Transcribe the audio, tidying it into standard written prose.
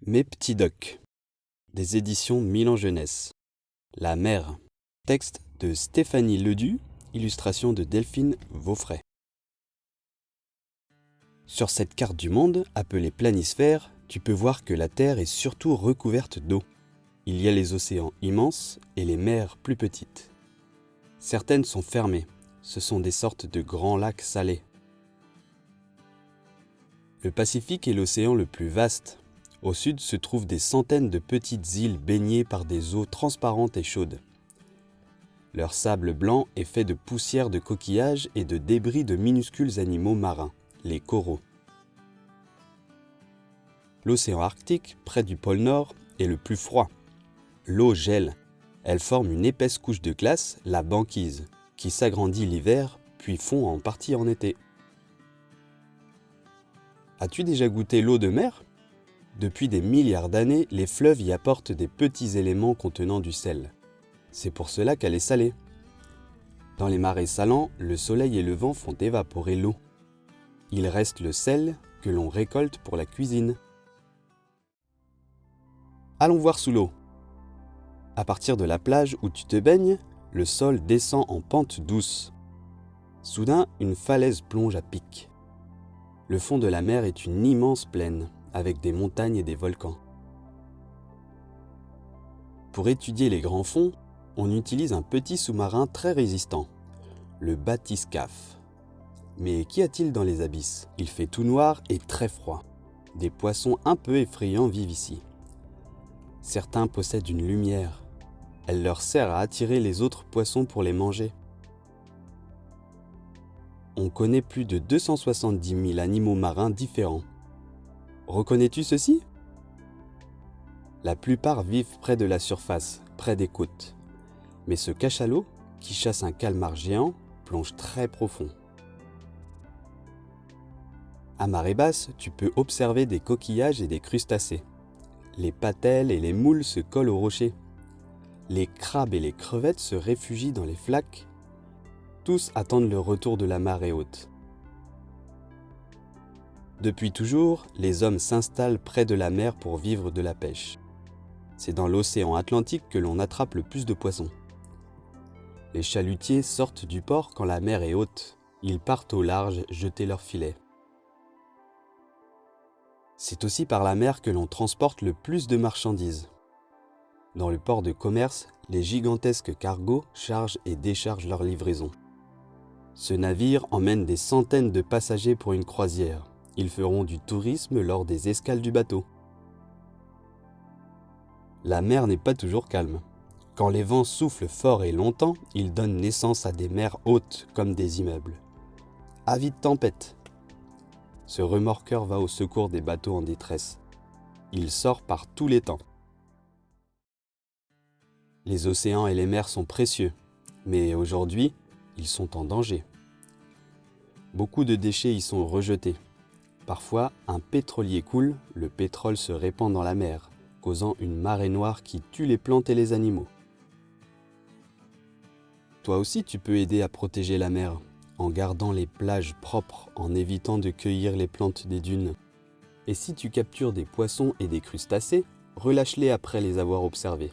Mes petits docs, des éditions Milan Jeunesse. La mer. Texte de Stéphanie Ledu, illustration de Delphine Vaufray. Sur cette carte du monde, appelée planisphère, tu peux voir que la Terre est surtout recouverte d'eau. Il y a les océans immenses et les mers plus petites. Certaines sont fermées, ce sont des sortes de grands lacs salés. Le Pacifique est l'océan le plus vaste. Au sud se trouvent des centaines de petites îles baignées par des eaux transparentes et chaudes. Leur sable blanc est fait de poussière de coquillages et de débris de minuscules animaux marins, les coraux. L'océan Arctique, près du pôle Nord, est le plus froid. L'eau gèle. Elle forme une épaisse couche de glace, la banquise, qui s'agrandit l'hiver, puis fond en partie en été. As-tu déjà goûté l'eau de mer ? Depuis des milliards d'années, les fleuves y apportent des petits éléments contenant du sel. C'est pour cela qu'elle est salée. Dans les marais salants, le soleil et le vent font évaporer l'eau. Il reste le sel que l'on récolte pour la cuisine. Allons voir sous l'eau. À partir de la plage où tu te baignes, le sol descend en pente douce. Soudain, une falaise plonge à pic. Le fond de la mer est une immense plaine, avec des montagnes et des volcans. Pour étudier les grands fonds, on utilise un petit sous-marin très résistant, le bathyscaphe. Mais qu'y a-t-il dans les abysses ? Il fait tout noir et très froid. Des poissons un peu effrayants vivent ici. Certains possèdent une lumière. Elle leur sert à attirer les autres poissons pour les manger. On connaît plus de 270 000 animaux marins différents. Reconnais-tu ceci ? La plupart vivent près de la surface, près des côtes. Mais ce cachalot, qui chasse un calmar géant, plonge très profond. À marée basse, tu peux observer des coquillages et des crustacés. Les patelles et les moules se collent aux rochers. Les crabes et les crevettes se réfugient dans les flaques. Tous attendent le retour de la marée haute. Depuis toujours, les hommes s'installent près de la mer pour vivre de la pêche. C'est dans l'océan Atlantique que l'on attrape le plus de poissons. Les chalutiers sortent du port quand la mer est haute. Ils partent au large jeter leurs filets. C'est aussi par la mer que l'on transporte le plus de marchandises. Dans le port de commerce, les gigantesques cargos chargent et déchargent leurs livraisons. Ce navire emmène des centaines de passagers pour une croisière. Ils feront du tourisme lors des escales du bateau. La mer n'est pas toujours calme. Quand les vents soufflent fort et longtemps, ils donnent naissance à des mers hautes comme des immeubles. Avis de tempête. Ce remorqueur va au secours des bateaux en détresse. Il sort par tous les temps. Les océans et les mers sont précieux, mais aujourd'hui, ils sont en danger. Beaucoup de déchets y sont rejetés. Parfois, un pétrolier coule, le pétrole se répand dans la mer, causant une marée noire qui tue les plantes et les animaux. Toi aussi, tu peux aider à protéger la mer, en gardant les plages propres, en évitant de cueillir les plantes des dunes. Et si tu captures des poissons et des crustacés, relâche-les après les avoir observés.